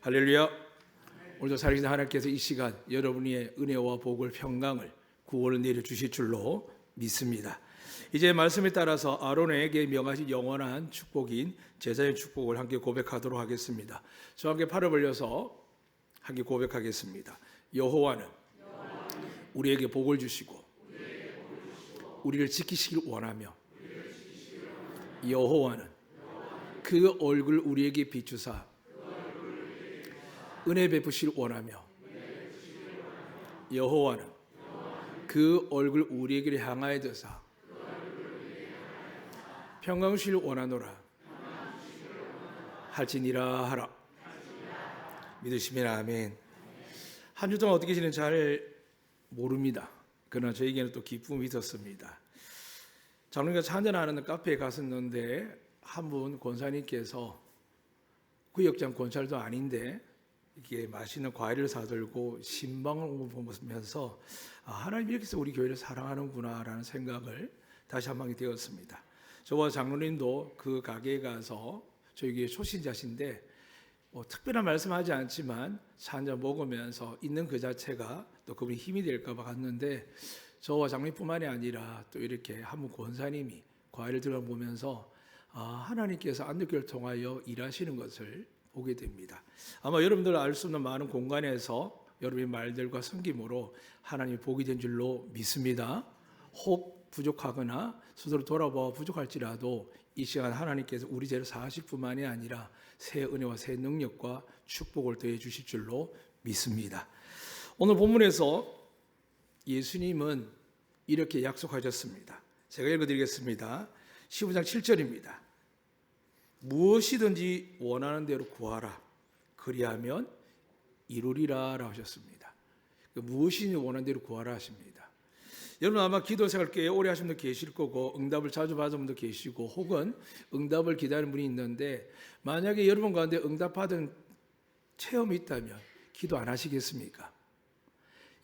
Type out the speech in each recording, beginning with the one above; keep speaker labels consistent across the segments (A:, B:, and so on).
A: 할렐루야. 오늘도 살아계신 하나님께서 이 시간 여러분의 은혜와 복을, 평강을, 구원을 내려주실 줄로 믿습니다. 이제 말씀에 따라서 아론에게 명하신 영원한 축복인 제자의 축복을 함께 고백하도록 하겠습니다. 저와 함께 팔을 벌려서 함께 고백하겠습니다. 여호와는 우리에게 복을 주시고 우리를 지키시길 원하며 여호와는 그 얼굴 우리에게 비추사 은혜 베푸시길 원하며 여호와는 그 얼굴 우리에게 향하여 드사 평강 주시길 원하노라 할지니라 하라. 믿으시면 아멘. 한 주 동안 어떻게 지내는지 잘 모릅니다. 그러나 저에게는 또 기쁨이 있었습니다. 장로님과 한잔하는 카페에 갔었는데 한 분 권사님께서 구역장 권찰도 아닌데 이게 맛있는 과일을 사들고 신방을 보면서 하나님 이렇게 해서 우리 교회를 사랑하는구나라는 생각을 다시 한 번 하게 되었습니다. 저와 장로님도 그 가게에 가서 저희 교회 초신자신데 특별한 말씀하지 않지만 차 한잔 먹으면서 있는 그 자체가 또 그분이 힘이 될까 봐 갔는데 저와 장로님뿐만이 아니라 또 이렇게 한 분 권사님이 과일을 들어보면서 하나님께서 안독교를 통하여 일하시는 것을 보게 됩니다. 아마 여러분들 알 수 없는 많은 공간에서 여러분의 말들과 섬김으로 하나님이 복이 된 줄로 믿습니다. 혹 부족하거나 스스로 돌아보아 부족할지라도 이 시간 하나님께서 우리 죄를 사하실 뿐만이 아니라 새 은혜와 새 능력과 축복을 더해 주실 줄로 믿습니다. 오늘 본문에서 예수님은 이렇게 약속하셨습니다. 제가 읽어드리겠습니다. 15장 7절입니다. 무엇이든지 원하는 대로 구하라. 그리하면 이루리라 라고 하셨습니다. 무엇이든지 원하는 대로 구하라 하십니다. 여러분 아마 기도 생활 꽤 오래 하신 분도 계실 거고 응답을 자주 받은 분도 계시고 혹은 응답을 기다리는 분이 있는데 만약에 여러분 가운데 응답받은 체험이 있다면 기도 안 하시겠습니까?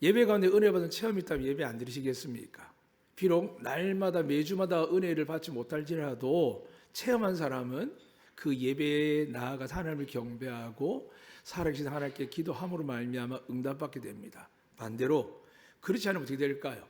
A: 예배 가운데 은혜 받은 체험이 있다면 예배 안 드리시겠습니까? 비록 날마다 매주마다 은혜를 받지 못할지라도 체험한 사람은 그 예배에 나아가 하나님을 경배하고 살아계신 하나님께 기도함으로 말미암아 응답받게 됩니다. 반대로 그렇지 않으면 어떻게 될까요?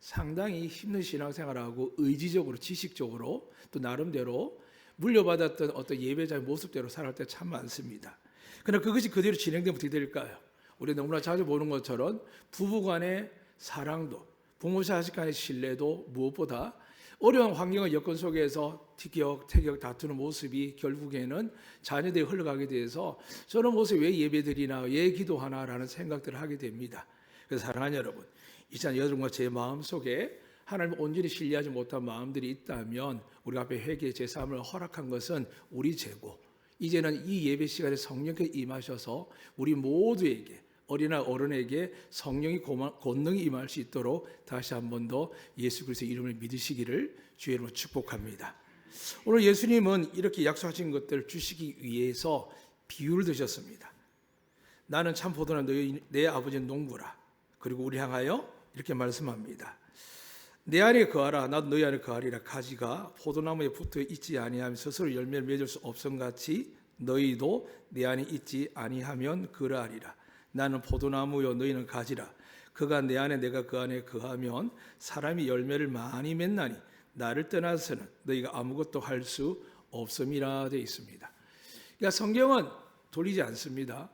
A: 상당히 힘든 신앙생활하고 의지적으로 지식적으로 또 나름대로 물려받았던 어떤 예배자의 모습대로 살아갈 때 참 많습니다. 그러나 그것이 그대로 진행되면 어떻게 될까요? 우리 너무나 자주 보는 것처럼 부부간의 사랑도 부모 자식 간의 신뢰도 무엇보다 어려운 환경과 여건 속에서 티격태격 다투는 모습이 결국에는 자녀들이 흘러가게 돼서 저런 모습에 왜 예배드리나 왜 기도하나라는 생각들을 하게 됩니다. 그래서 사랑하는 여러분, 이 시간 여러분과 제 마음속에 하나님을 온전히 신뢰하지 못한 마음들이 있다면 우리 앞에 회개 제사함을 허락한 것은 우리 죄고 이제는 이 예배 시간에 성령께서 임하셔서 우리 모두에게 어린아 어른에게 성령이 권능이 임할 수 있도록 다시 한 번 더 예수 그리스도의 이름을 믿으시기를 주의 이름으로 축복합니다. 오늘 예수님은 이렇게 약속하신 것들을 주시기 위해서 비유를 드셨습니다. 나는 참 포도나 내 아버지는 농부라. 그리고 우리 향하여 이렇게 말씀합니다. 내 안에 거하라. 나도 너희 안에 거하리라. 가지가 포도나무에 붙어 있지 아니하면 스스로 열매를 맺을 수 없음같이 너희도 내 안에 있지 아니하면 그러하리라. 나는 포도나무요 너희는 가지라. 그가 내 안에 내가 그 안에 거하면 사람이 열매를 많이 맺나니 나를 떠나서는 너희가 아무것도 할 수 없음이라 되어 있습니다. 그러니까 성경은 돌리지 않습니다.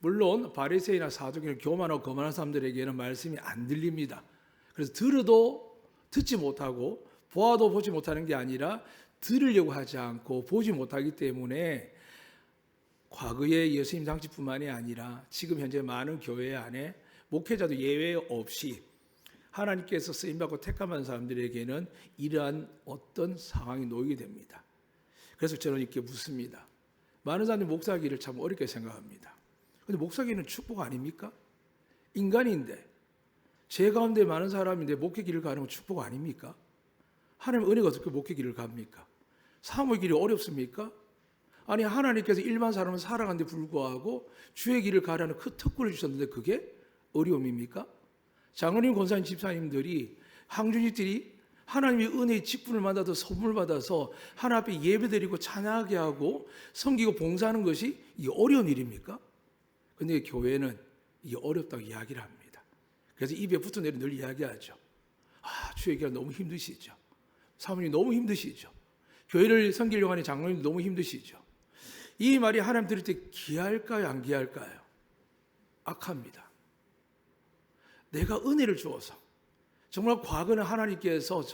A: 물론 바리새인이나 사두개나 교만하고 거만한 사람들에게는 말씀이 안 들립니다. 그래서 들어도 듣지 못하고 보아도 보지 못하는 게 아니라 들으려고 하지 않고 보지 못하기 때문에 과거의 예수님 장치뿐만이 아니라 지금 현재 많은 교회 안에 목회자도 예외 없이 하나님께서 쓰임받고 택함한 사람들에게는 이러한 어떤 상황이 놓이게 됩니다. 그래서 저는 이렇게 묻습니다. 많은 사람들이 목사기를 참 어렵게 생각합니다. 그런데 목사기는 축복 아닙니까? 인간인데 제 가운데 많은 사람인데 목회 길을 가는 건 축복 아닙니까? 하나님 은혜가 어떻게 목회 길을 갑니까? 사모의 길이 어렵습니까? 아니 하나님께서 일반 사람은 살아가는데 불구하고 주의 길을 가라는 그 특권을 주셨는데 그게 어려움입니까? 장로님, 권사님, 집사님들이 항주님들이 하나님의 은혜의 직분을 받아서 선물 받아서 하나님 앞에 예배드리고 찬양하게 하고 섬기고 봉사하는 것이 이게 어려운 일입니까? 근데 교회는 이게 어렵다고 이야기를 합니다. 그래서 입에 붙어내려 늘 이야기하죠. 주일기가 너무 힘드시죠. 사모님 너무 힘드시죠. 교회를 섬기려고 하는 장로님 너무 힘드시죠. 이 말이 하나님 들을 때 귀할까요, 안 귀할까요? 악합니다. 내가 은혜를 주어서 정말 과거는 하나님께서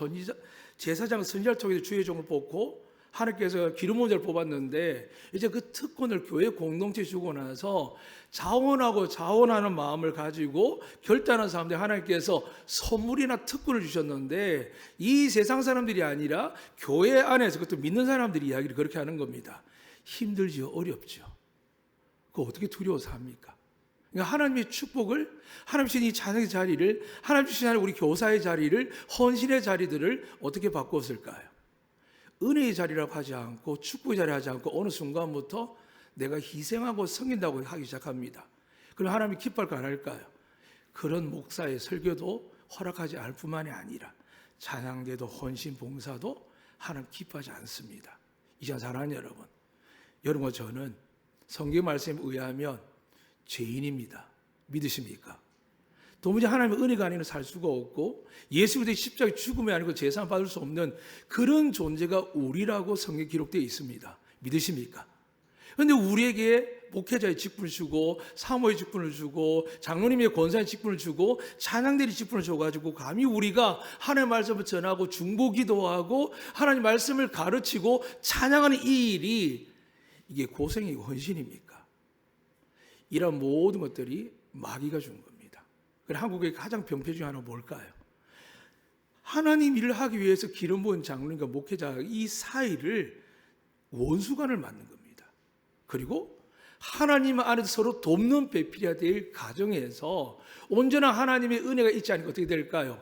A: 제사장 선지자를 통해서 주의 종을 뽑고 하나님께서 기름 부은 자를 뽑았는데 이제 그 특권을 교회 공동체에 주고 나서 자원하는 마음을 가지고 결단한 사람들 하나님께서 선물이나 특권을 주셨는데 이 세상 사람들이 아니라 교회 안에서 그것도 믿는 사람들이 이야기를 그렇게 하는 겁니다. 힘들지요, 어렵죠. 그거 어떻게 두려워서 합니까? 그러니까 하나님의 축복을, 하나님 주신 이 찬양의 자리를, 하나님 주신 우리 교사의 자리를, 헌신의 자리들을 어떻게 바꿨을까요? 은혜의 자리라고 하지 않고 축복의 자리를 하지 않고 어느 순간부터 내가 희생하고 섬긴다고 하기 시작합니다. 그럼 하나님이 기뻐할까 안 할까요? 그런 목사의 설교도 허락하지 않을 뿐만이 아니라 찬양대도 헌신 봉사도 하나님 기뻐하지 않습니다. 이 시간 사랑하는 여러분, 여러분과 저는 성경 말씀에 의하면 죄인입니다. 믿으십니까? 도무지 하나님의 은혜가 아니면 살 수가 없고 예수 그리스도의 십자가의 죽음이 아니고 제사 받을 수 없는 그런 존재가 우리라고 성경에 기록되어 있습니다. 믿으십니까? 그런데 우리에게 목회자의 직분을 주고 사모의 직분을 주고 장로님의 권사의 직분을 주고 찬양대리 직분을 줘가지고 감히 우리가 하나님의 말씀을 전하고 중보기도하고 하나님 말씀을 가르치고 찬양하는 이 일이 이게 고생이고 헌신입니까? 이런 모든 것들이 마귀가 준 겁니다. 한국의 가장 병폐 중에 하나는 뭘까요? 하나님 일을 하기 위해서 기름 부은 장로님과 목회자 이 사이를 원수관을 만든 겁니다. 그리고 하나님 안에서 서로 돕는 배필이어야 될 가정에서 온전한 하나님의 은혜가 있지 않으면 어떻게 될까요?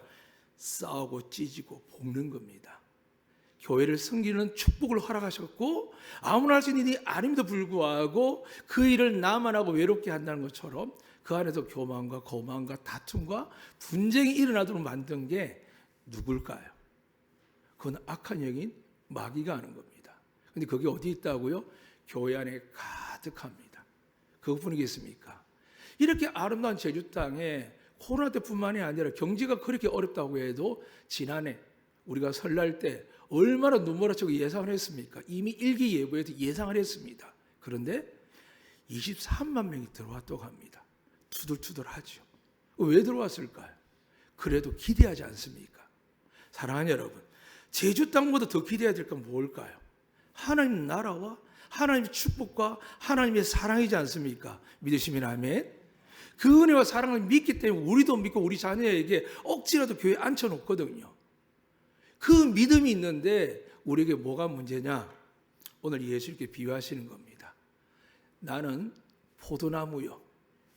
A: 싸우고 찢고 볶는 겁니다. 교회를 섬기는 축복을 허락하셨고 아무나 할 수 있는 일이 아님에도 불구하고 그 일을 나만 하고 외롭게 한다는 것처럼 그 안에서 교만과 거만과 다툼과 분쟁이 일어나도록 만든 게 누굴까요? 그건 악한 영인 마귀가 하는 겁니다. 그런데 그게 어디 있다고요? 교회 안에 가득합니다. 그것뿐이겠습니까? 이렇게 아름다운 제주 땅에 코로나 때뿐만이 아니라 경제가 그렇게 어렵다고 해도 지난해 우리가 설날 때 얼마나 눈물을 예상을 했습니까? 이미 일기예보에도 예상을 했습니다. 그런데 23만 명이 들어왔다고 합니다. 투덜투덜하죠. 왜 들어왔을까요? 그래도 기대하지 않습니까? 사랑하는 여러분, 제주 땅보다 더 기대해야 될 건 뭘까요? 하나님 나라와 하나님의 축복과 하나님의 사랑이지 않습니까? 믿으시면 아멘. 그 은혜와 사랑을 믿기 때문에 우리도 믿고 우리 자녀에게 억지라도 교회에 앉혀놓거든요. 그 믿음이 있는데 우리에게 뭐가 문제냐? 오늘 예수님께 비유하시는 겁니다. 나는 포도나무요,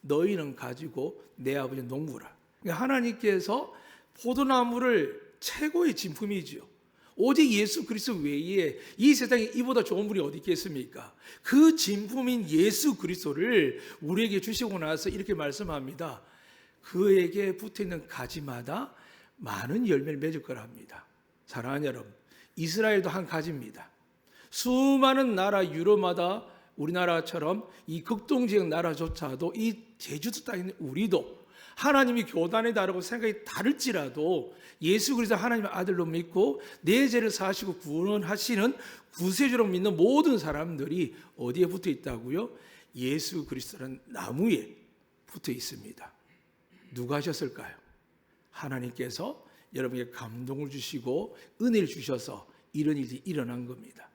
A: 너희는 가지고 내 아버지 농부라. 그러니까 하나님께서 포도나무를 최고의 진품이지요. 오직 예수 그리스도 외에 이 세상에 이보다 좋은 분이 어디 있겠습니까? 그 진품인 예수 그리스도를 우리에게 주시고 나서 이렇게 말씀합니다. 그에게 붙어있는 가지마다 많은 열매를 맺을 거랍니다. 사랑하는 여러분, 이스라엘도 한 가지입니다. 수많은 나라 유럽마다 우리나라처럼 이 극동지역 나라조차도 이 제주도 땅에 있는 우리도 하나님이 교단에 다르고 생각이 다를지라도 예수 그리스도 하나님의 아들로 믿고 내 죄를 사하시고 구원하시는 구세주로 믿는 모든 사람들이 어디에 붙어 있다고요? 예수 그리스도라는 나무에 붙어 있습니다. 누가 하셨을까요? 하나님께서 여러분에게 감동을 주시고 은혜를 주셔서 이런 일이 일어난 겁니다.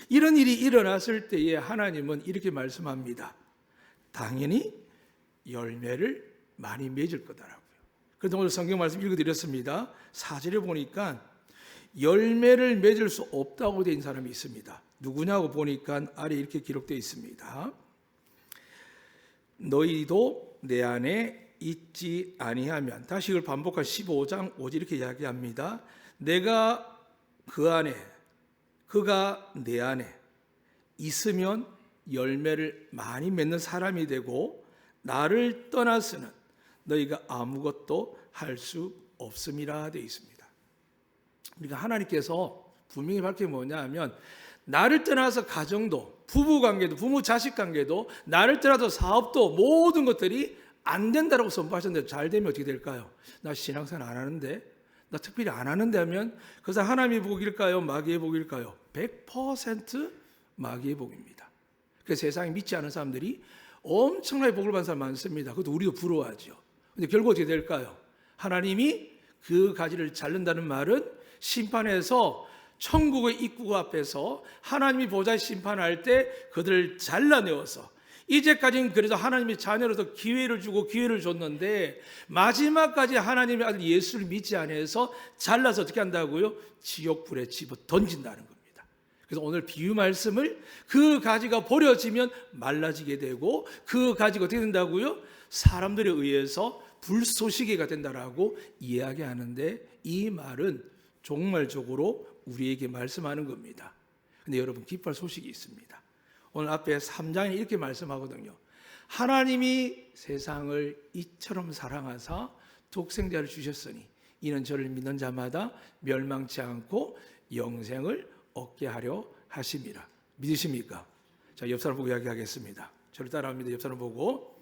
A: 이런 일이 일어났을 때에 하나님은 이렇게 말씀합니다. 당연히 열매를 많이 맺을 거다라고요. 그래서 오늘 성경 말씀 읽어드렸습니다. 4절에 보니까 열매를 맺을 수 없다고 된 사람이 있습니다. 누구냐고 보니까 아래 이렇게 기록되어 있습니다. 너희도 내 안에 있지 아니하면, 다시 이걸 반복한 15장 5절 이렇게 이야기합니다. 내가 그 안에, 그가 내 안에 있으면 열매를 많이 맺는 사람이 되고 나를 떠나서는 너희가 아무것도 할 수 없음이라 되어 있습니다. 그러니까 하나님께서 분명히 밝힌 게 뭐냐 하면 나를 떠나서 가정도 부부 관계도, 부모 자식 관계도, 나를 떠나서 사업도 모든 것들이 안 된다라고 선포하셨는데 잘 되면 어떻게 될까요? 나 신앙생활 안 하는데, 나 특별히 안 하는데 하면 그것은 하나님의 복일까요? 마귀의 복일까요? 100% 마귀의 복입니다. 그래서 세상에 믿지 않은 사람들이 엄청나게 복을 받는 사람 많습니다. 그것도 우리도 부러워하죠. 근데 결국 어떻게 될까요? 하나님이 그 가지를 자른다는 말은 심판에서 천국의 입구 앞에서 하나님이 보좌에 심판할 때 그들을 잘라내어서, 이제까지는 그래서 하나님의 자녀로서 기회를 주고 기회를 줬는데 마지막까지 하나님의 아들 예수를 믿지 않아서 잘라서 어떻게 한다고요? 지옥불에 집어 던진다는 겁니다. 그래서 오늘 비유 말씀을 그 가지가 버려지면 말라지게 되고 그 가지가 어떻게 된다고요? 사람들에 의해서 불쏘시개가 된다라고 이야기하는데, 이 말은 종말적으로 우리에게 말씀하는 겁니다. 근데 여러분, 기뻐할 소식이 있습니다. 오늘 앞에 3장에 이렇게 말씀하거든요. 하나님이 세상을 이처럼 사랑하사 독생자를 주셨으니 이는 저를 믿는 자마다 멸망치 않고 영생을 얻게 하려 하심이라. 믿으십니까? 자, 옆 사람 보고 이야기하겠습니다. 저를 따라합니다. 옆 사람 보고.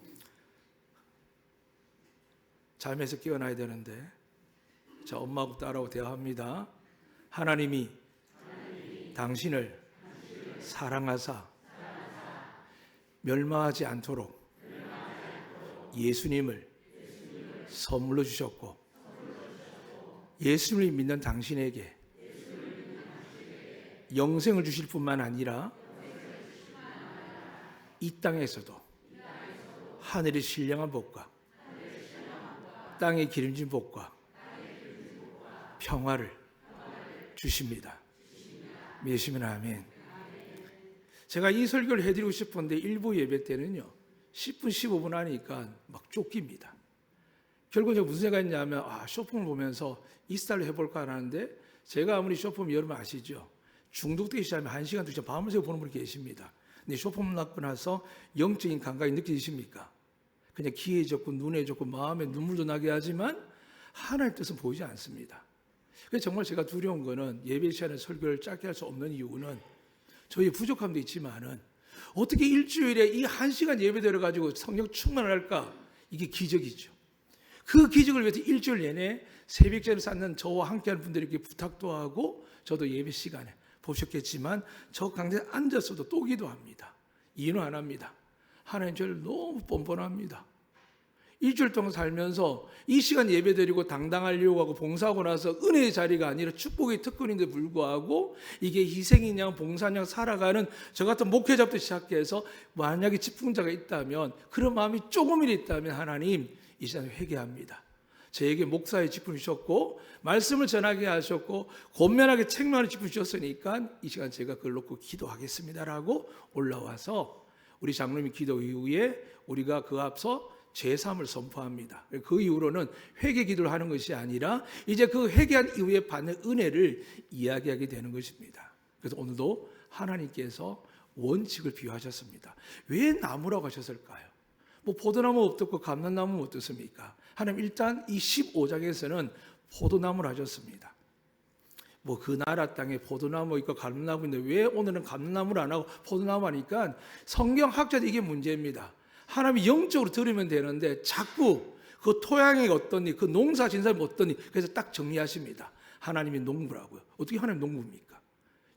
A: 잠에서 깨어나야 되는데, 자, 엄마하고 딸하고 대화합니다. 하나님이 당신을 사랑하사 멸망하지 않도록 예수님을 선물로 주셨고, 예수님을 믿는 당신에게 영생을 주실 뿐만 아니라 이 땅에서도 하늘의 신령한 복과 땅의 기름진 복과 평화를 주십니다. 믿으시면 아멘. 제가 이 설교를 해드리고 싶은데 일부 예배 때는요 10분 15분 하니까 막 쫓깁니다. 결국 제가 무슨 생각했냐면, 쇼폼을 보면서 이 스타일로 해볼까 하는데, 제가 아무리 쇼폼 여러분 아시죠? 중독되기 시작하면 1시간 2시간 밤을 새고 보는 분이 계십니다. 근데 쇼폼 낳고 나서 영적인 감각이 느껴지십니까? 그냥 귀에 좋고 눈에 좋고 마음에 눈물도 나게 하지만 하나님의 뜻은 보이지 않습니다. 그래서 정말 제가 두려운 거는 예배 시간에 설교를 짧게 할 수 없는 이유는 저희의 부족함도 있지만은 어떻게 일주일에 이 1시간 예배 드려가지고 성령 충만을 할까? 이게 기적이죠. 그 기적을 위해서 일주일 내내 새벽제를 쌓는 저와 함께하는 분들에게 부탁도 하고, 저도 예배 시간에 보셨겠지만 저 강대에 앉았어도 또 기도합니다. 이해는 안 합니다. 하나님 저를 너무 뻔뻔합니다. 일주일 동안 살면서 이 시간 예배드리고 당당하려고 하고 봉사하고 나서 은혜의 자리가 아니라 축복의 특권인데 불구하고 이게 희생이냐 봉사냐 살아가는 저 같은 목회자부터 시작해서 만약에 직분자가 있다면, 그런 마음이 조금이라도 있다면 하나님 이 시간에 회개합니다. 저에게 목사의 직분을 주셨고 말씀을 전하게 하셨고 권면하게 책망하는 직분을 주셨으니까 이 시간 제가 그걸 놓고 기도하겠습니다라고 올라와서 우리 장로님이 기도 이후에 우리가 그 앞서 제3을 선포합니다. 그 이후로는 회개 기도를 하는 것이 아니라 이제 그 회개한 이후에 받는 은혜를 이야기하게 되는 것입니다. 그래서 오늘도 하나님께서 원칙을 비유하셨습니다. 왜 나무라고 하셨을까요? 뭐 포도나무 어떻고 감람나무 어떻습니까? 하나님 일단 이 15장에서는 포도나무를 하셨습니다. 뭐 그 나라 땅에 포도나무 있고 감람나무 있는데 왜 오늘은 감람나무를 안 하고 포도나무 하니까 성경학자들 이게 문제입니다. 하나님이 영적으로 들으면 되는데 자꾸 그 토양이 어떠니, 그 농사 진 사람이 어떠니, 그래서 딱 정리하십니다. 하나님이 농부라고요. 어떻게 하나님 농부입니까?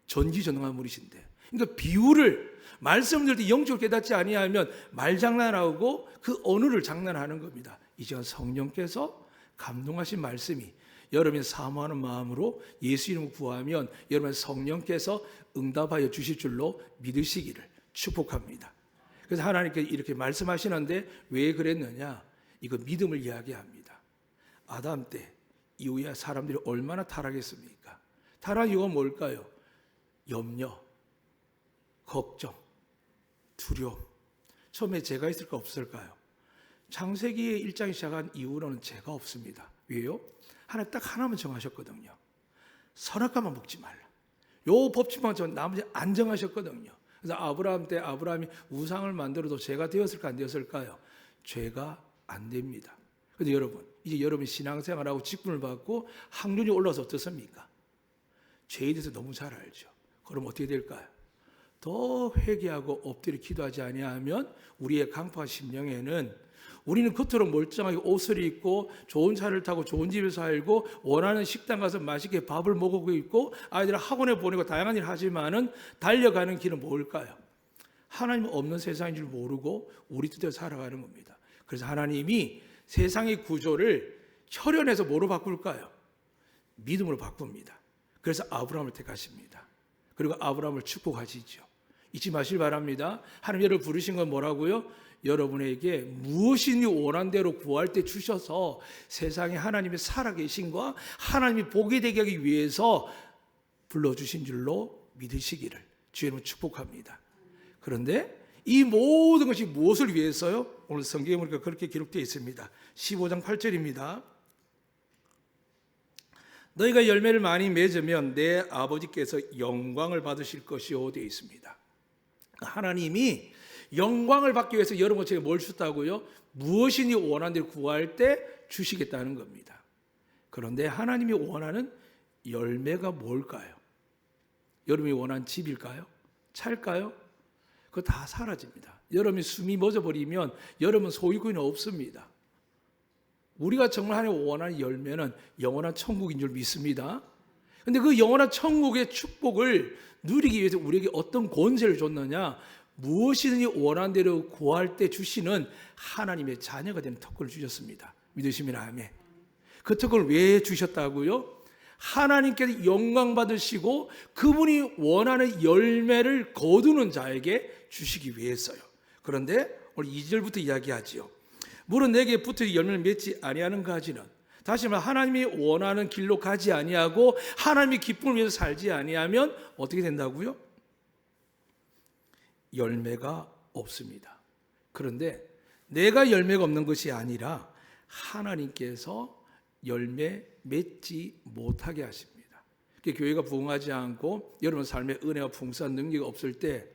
A: 전지전능한 분이신데. 그러니까 비유를 말씀을 들을 때 영적으로 깨닫지 아니하면 말장난하고 그 언어를 장난하는 겁니다. 이제 성령께서 감동하신 말씀이 여러분이 사모하는 마음으로 예수 이름을 구하면 여러분 성령께서 응답하여 주실 줄로 믿으시기를 축복합니다. 그래서 하나님께 이렇게 말씀하시는데 왜 그랬느냐? 이거 믿음을 이야기합니다. 아담 때 이후에 사람들이 얼마나 타락했습니까? 타락 이유가 뭘까요? 염려, 걱정, 두려움. 처음에 죄가 있을까 없을까요? 창세기의 1장이 시작한 이후로는 죄가 없습니다. 왜요? 하나님 딱 하나만 정하셨거든요. 선악과만 먹지 말라. 요 법칙만 전 나머지 안 정하셨거든요. 그래서 아브라함 때 아브라함이 우상을 만들어도 죄가 되었을까 안 되었을까요? 죄가 안 됩니다. 그런데 여러분, 이제 여러분이 신앙생활하고 직분을 받고 학년이 올라서 어떻습니까? 죄에 대해서 너무 잘 알죠. 그럼 어떻게 될까요? 더 회개하고 엎드려 기도하지 아니하면 우리의 강팍한 심령에는 우리는 겉으로 멀쩡하게 옷을 입고 좋은 차를 타고 좋은 집에서 살고 원하는 식당 가서 맛있게 밥을 먹고 있고 아이들을 학원에 보내고 다양한 일을 하지만은 달려가는 길은 뭘까요? 하나님 없는 세상인 줄 모르고 우리 뜻대로 살아가는 겁니다. 그래서 하나님이 세상의 구조를 혈연해서 뭐로 바꿀까요? 믿음으로 바꿉니다. 그래서 아브라함을 택하십니다. 그리고 아브라함을 축복하시죠. 잊지 마시기 바랍니다. 하나님 여러분을 부르신 건 뭐라고요? 여러분에게 무엇이니 원한 대로 구할 때 주셔서 세상에 하나님의 살아계신과 하나님이 보게 되게 하기 위해서 불러주신 줄로 믿으시기를 주의 이름으로 축복합니다. 그런데 이 모든 것이 무엇을 위해서요? 오늘 성경에 보니까 그렇게 기록되어 있습니다. 15장 8절입니다. 너희가 열매를 많이 맺으면 내 아버지께서 영광을 받으실 것이요 되어 있습니다. 하나님이 영광을 받기 위해서 여러분에게 뭘 주셨다고요? 무엇이니 원하는 대로 구할 때 주시겠다는 겁니다. 그런데 하나님이 원하는 열매가 뭘까요? 여러분이 원하는 집일까요? 차일까요? 그거 다 사라집니다. 여러분이 숨이 멎어버리면 여러분 소유권이 없습니다. 우리가 정말 하나님 원하는 열매는 영원한 천국인 줄 믿습니다. 그런데 그 영원한 천국의 축복을 누리기 위해서 우리에게 어떤 권세를 줬느냐? 무엇이든지 원하는 대로 구할 때 주시는 하나님의 자녀가 되는 특권을 주셨습니다. 믿으시면 아멘. 그 특권을 왜 주셨다고요? 하나님께서 영광 받으시고 그분이 원하는 열매를 거두는 자에게 주시기 위해서요. 그런데 오늘 2절부터 이야기하지요. 물은 내게 붙어 열매를 맺지 아니하는 가지는, 다시 말해 하나님이 원하는 길로 가지 아니하고 하나님의 기쁨을 위해서 살지 아니하면 어떻게 된다고요? 열매가 없습니다. 그런데 내가 열매가 없는 것이 아니라 하나님께서 열매 맺지 못하게 하십니다. 교회가 부흥하지 않고 여러분 삶의 은혜와 풍성한 능력이 없을 때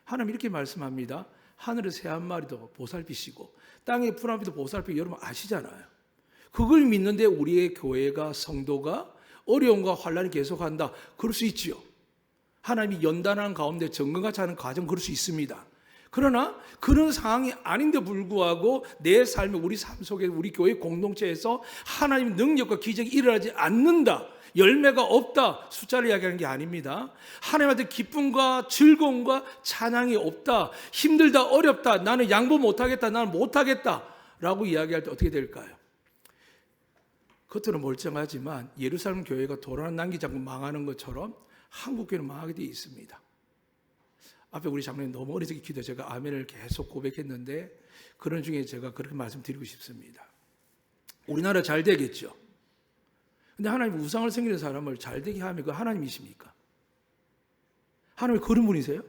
A: 하나님 이렇게 말씀합니다. 하늘의 새 한 마리도 보살피시고 땅의 풀 한 피도 보살피고 여러분 아시잖아요. 그걸 믿는데 우리의 교회가 성도가 어려움과 환난이 계속한다. 그럴 수 있지요. 하나님이 연단하는 가운데 정금같이 하는 과정 그럴 수 있습니다. 그러나 그런 상황이 아닌데 불구하고 내 삶에 우리 삶 속에 우리 교회 공동체에서 하나님의 능력과 기적이 일어나지 않는다. 열매가 없다. 숫자를 이야기하는 게 아닙니다. 하나님한테 기쁨과 즐거움과 찬양이 없다. 힘들다. 어렵다. 나는 양보 못하겠다. 나는 못하겠다. 라고 이야기할 때 어떻게 될까요? 겉으로 멀쩡하지만 예루살렘 교회가 도란 남기지 않고 망하는 것처럼 한국 교회는 망하게 되어 있습니다. 앞에 우리 장로님 너무 어리석게 기도 제가 아멘을 계속 고백했는데 그런 중에 제가 그렇게 말씀드리고 싶습니다. 우리나라 잘 되겠죠. 근데 하나님 우상을 섬기는 사람을 잘 되게 하면 그 하나님이십니까? 하나님이 그런 분이세요?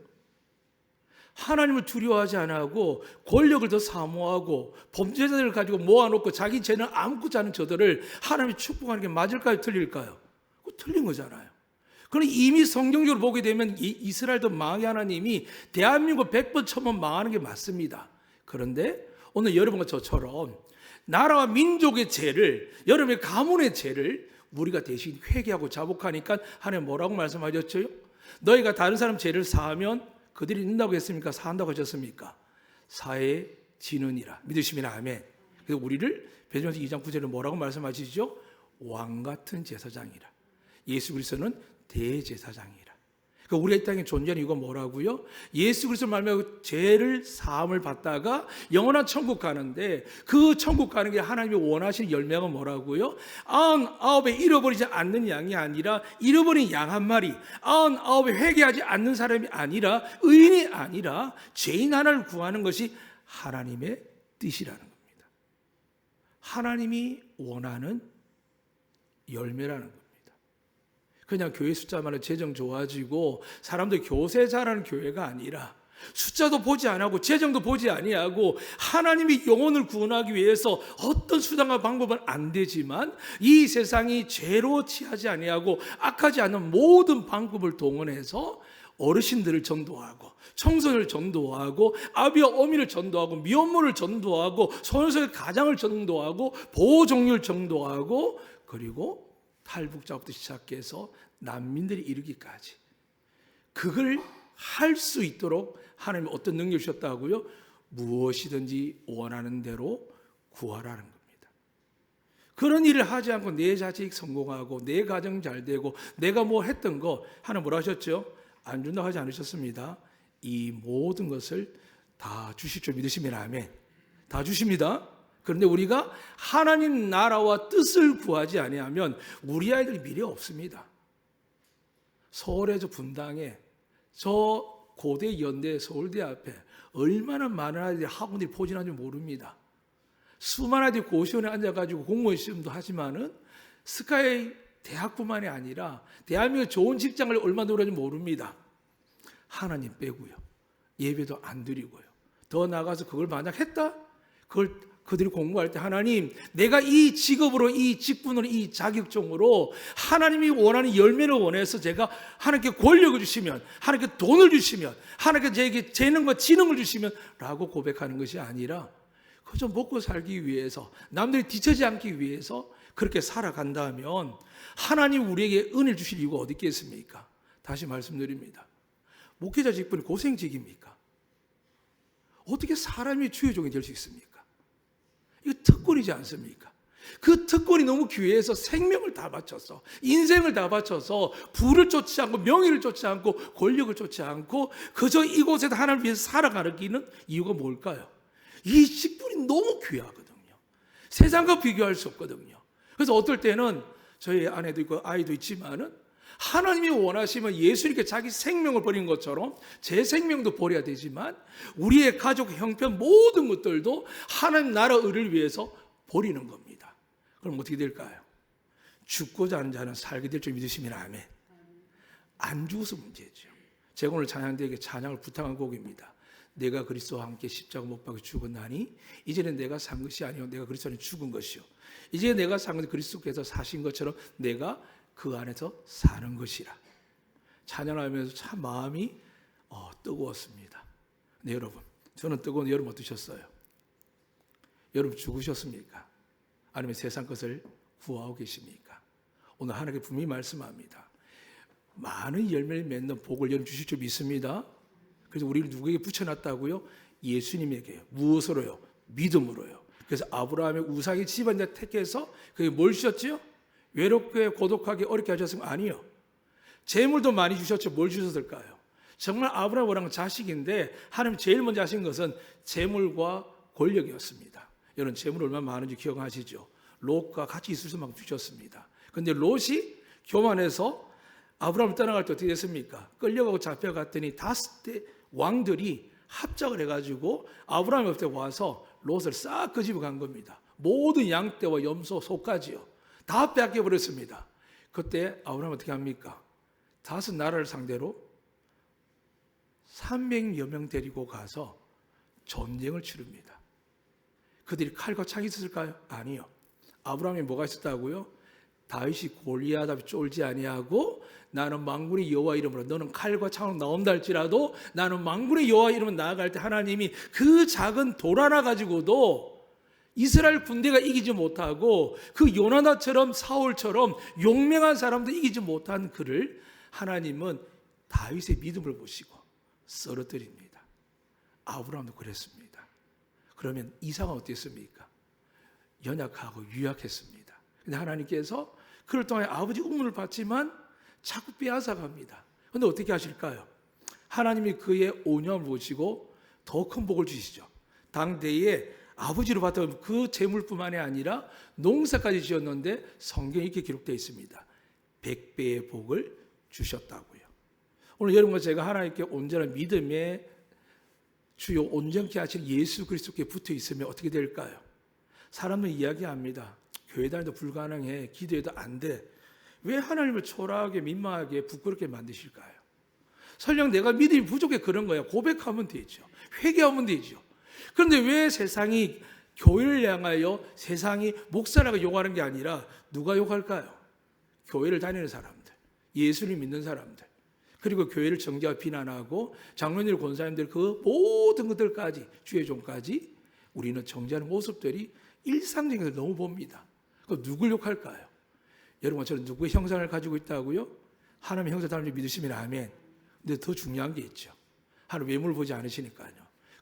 A: 하나님을 두려워하지 않고 권력을 더 사모하고 범죄자들을 가지고 모아놓고 자기 죄는 아무것도 않은 저들을 하나님이 축복하는 게 맞을까요? 틀릴까요? 그거 틀린 거잖아요. 그럼 이미 성경적으로 보게 되면 이스라엘도 망하게 하나님이 대한민국 100번 1000번 망하는 게 맞습니다. 그런데 오늘 여러분과 저처럼 나라와 민족의 죄를, 여러분의 가문의 죄를 우리가 대신 회개하고 자복하니까 하나님 뭐라고 말씀하셨죠? 너희가 다른 사람 죄를 사하면 그들이 있는다고 했습니까? 사한다고 하셨습니까? 사해지느니라. 믿으시면 아멘. 그래서 우리를 베드로전서 2장 9절에 뭐라고 말씀하시죠? 왕같은 제사장이라. 예수 그리스도는 대제사장이라. 그러니까 우리가 이 땅에 존재하는 이유가 뭐라고요? 예수 그리스도 말미암아 죄를 사함을 받다가 영원한 천국 가는데 그 천국 가는 게 하나님이 원하시는 열매가 뭐라고요? 99에 잃어버리지 않는 양이 아니라 잃어버린 양 한 마리, 99에 회개하지 않는 사람이 아니라 의인이 아니라 죄인 하나를 구하는 것이 하나님의 뜻이라는 겁니다. 하나님이 원하는 열매라는 겁니다. 그냥 교회 숫자만은 재정 좋아지고 사람들 교세 잘하는 교회가 아니라 숫자도 보지 않고 재정도 보지 아니하고 하나님이 영혼을 구원하기 위해서 어떤 수단과 방법은 안 되지만 이 세상이 죄로 취하지 아니하고 악하지 않은 모든 방법을 동원해서 어르신들을 전도하고 청소년을 전도하고 아비와 어미를 전도하고 미혼모를 전도하고 소녀소의 가장을 전도하고 보호종류를 전도하고 그리고 탈북자부터 시작해서 난민들이 이르기까지 그걸 할 수 있도록 하나님이 어떤 능력을 주셨다고요? 무엇이든지 원하는 대로 구하라는 겁니다. 그런 일을 하지 않고 내 자식 성공하고 내 가정 잘 되고 내가 뭐 했던 거 하나 뭐라 하셨죠? 안 준다고 하지 않으셨습니다. 이 모든 것을 다 주실 줄 믿으시면 아멘. 다 주십니다. 그런데 우리가 하나님 나라와 뜻을 구하지 아니하면 우리 아이들 미래 없습니다. 서울의 저 분당에 저 고대 연대 서울대 앞에 얼마나 많은 아이들이 학원들이 포진한지 모릅니다. 수많은 아이들이 고시원에 앉아가지고 공무원 시험도 하지만은 스카이 대학뿐만이 아니라 대한민국 좋은 직장을 얼마나 노려는지 모릅니다. 하나님 빼고요. 예배도 안 드리고요. 더 나아가서 그걸 만약 했다? 그걸 그들이 공부할 때 하나님 내가 이 직업으로 이 직분으로 이 자격증으로 하나님이 원하는 열매를 원해서 제가 하나님께 권력을 주시면 하나님께 돈을 주시면 하나님께 제게 재능과 지능을 주시면 라고 고백하는 것이 아니라 그저 먹고 살기 위해서 남들이 뒤처지 않기 위해서 그렇게 살아간다면 하나님 우리에게 은혜를 주실 이유가 어디 있겠습니까? 다시 말씀드립니다. 목회자 직분이 고생직입니까? 어떻게 사람이 주의 종이 될 수 있습니까? 이거 특권이지 않습니까? 그 특권이 너무 귀해서 생명을 다 바쳐서 인생을 다 바쳐서 부를 쫓지 않고 명예를 쫓지 않고 권력을 쫓지 않고 그저 이곳에서 하나님을 위해서 살아가는 이유가 뭘까요? 이 직분이 너무 귀하거든요. 세상과 비교할 수 없거든요. 그래서 어떨 때는 저희 아내도 있고 아이도 있지만은 하나님이 원하시면 예수님께 자기 생명을 버린 것처럼 제 생명도 버려야 되지만 우리의 가족, 형편 모든 것들도 하나님 나라 의를 위해서 버리는 겁니다. 그럼 어떻게 될까요? 죽고자 하는 자는 살게 될 줄 믿으시면 아멘. 안 죽어서 문제죠. 제가 오늘 찬양대에게 찬양을 부탁한 곡입니다. 내가 그리스도와 함께 십자가 못 박혀 죽었나니 이제는 내가 산 것이 아니요 내가 그리스도 안에 죽은 것이요 이제 내가 산 것이 그리스도께서 사신 것처럼 내가 그 안에서 사는 것이라. 찬양하면서 참 마음이 뜨거웠습니다. 네, 여러분, 저는 뜨거운 여름 어떠셨어요? 여러분 죽으셨습니까? 아니면 세상 것을 구하고 계십니까? 오늘 하나님께 분명히 말씀합니다. 많은 열매를 맺는 복을 여러분 주실 줄 믿습니다. 그래서 우리를 누구에게 붙여놨다고요? 예수님에게요. 무엇으로요? 믿음으로요. 그래서 아브라함의 우상의 집안자 택해서 그게 뭘 주셨지요? 외롭게 고독하게 어렵게 하셨으면 아니요. 재물도 많이 주셨죠. 뭘 주셨을까요? 정말 아브라함 원하는 자식인데 하나님 제일 먼저 하신 것은 재물과 권력이었습니다. 여러분 재물 얼마나 많은지 기억하시죠? 롯과 같이 있을 수만큼 주셨습니다. 그런데 롯이 교만해서 아브라함을 떠나갈 때 어떻게 됐습니까? 끌려가고 잡혀갔더니 5대 왕들이 합작을 해가지고 아브라함이 옆에 와서 롯을 싹 끄집어 간 겁니다. 모든 양떼와 염소, 소까지요. 다 빼앗겨버렸습니다. 그때 아브라함은 어떻게 합니까? 5 나라를 상대로 300여 명 데리고 가서 전쟁을 치릅니다. 그들이 칼과 창이 있었을까요? 아니요. 아브라함이 뭐가 있었다고요? 다윗이 골리앗 앞에 쫄지 아니하고 나는 만군의 여호와 이름으로 너는 칼과 창으로 나온다 할지라도 나는 만군의 여호와 이름으로 나아갈 때 하나님이 그 작은 돌 하나 가지고도 이스라엘 군대가 이기지 못하고 그 요나단처럼 사울처럼 용맹한 사람도 이기지 못한 그를 하나님은 다윗의 믿음을 보시고 쓰러뜨립니다. 아브라함도 그랬습니다. 그러면 이삭은 어땠습니까? 연약하고 유약했습니다. 근데 하나님께서 그를 통해 아버지 의문을 받지만 자꾸 빼앗아갑니다. 그런데 어떻게 하실까요? 하나님이 그의 온유함을 보시고 더 큰 복을 주시죠. 당대에 아버지로 받던 그 재물뿐만이 아니라 농사까지 지었는데 성경에 이렇게 기록되어 있습니다. 100배의 복을 주셨다고요. 오늘 여러분과 제가 하나님께 온전한 믿음의 주요 온전케 하신 예수 그리스도께 붙어 있으면 어떻게 될까요? 사람은 이야기합니다. 교회 다녀도 불가능해. 기도해도 안 돼. 왜 하나님을 초라하게 민망하게 부끄럽게 만드실까요? 설령 내가 믿음이 부족해 그런 거야. 고백하면 되죠. 회개하면 되죠. 그런데 왜 세상이 교회를 향하여 세상이 목사라고 욕하는 게 아니라 누가 욕할까요? 교회를 다니는 사람들, 예수를 믿는 사람들, 그리고 교회를 정죄하고 비난하고 장로님들, 권사님들 그 모든 것들까지 주의 종까지 우리는 정죄하는 모습들이 일상적인 것을 너무 봅니다. 그 누굴 욕할까요? 여러분 저는 누구의 형상을 가지고 있다고요? 하나님의 형상 닮은 믿으시면 아멘. 근데 더 중요한 게 있죠. 하나님 외모를 보지 않으시니까요.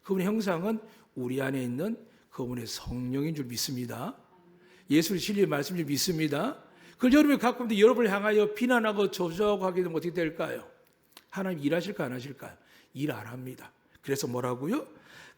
A: 그분의 형상은 우리 안에 있는 그분의 성령인 줄 믿습니다. 예수의 진리의 말씀인 줄 믿습니다. 그걸 여러분이 갖고 있는데 여러분을 향하여 비난하고 저주하고 하게 되면 어떻게 될까요? 하나님 일하실까 안 하실까요? 일 안 합니다. 그래서 뭐라고요?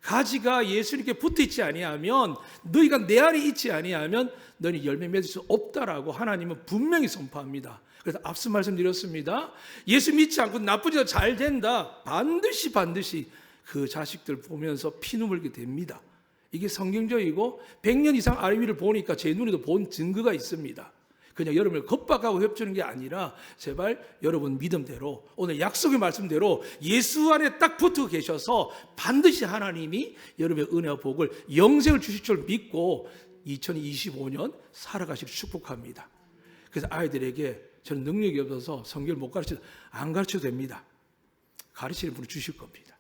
A: 가지가 예수님께 붙어있지 아니하면, 너희가 내 안에 있지 아니하면 너희는 열매 맺을 수 없다라고 하나님은 분명히 선포합니다. 그래서 앞서 말씀드렸습니다. 예수 믿지 않고 나쁜 짓 잘 된다. 반드시 그 자식들 보면서 피눈 흘게 됩니다. 이게 성경적이고 100년 이상 아래 위를 보니까 제 눈에도 본 증거가 있습니다. 그냥 여러분을 겁박하고 협주는 게 아니라 제발 여러분 믿음대로, 오늘 약속의 말씀대로 예수 안에 딱 붙어 계셔서 반드시 하나님이 여러분의 은혜와 복을, 영생을 주실 줄 믿고 2025년 살아가시길 축복합니다. 그래서 아이들에게 저는 능력이 없어서 성경을 못 가르쳐도 안 가르쳐도 됩니다. 가르치는 분을 주실 겁니다.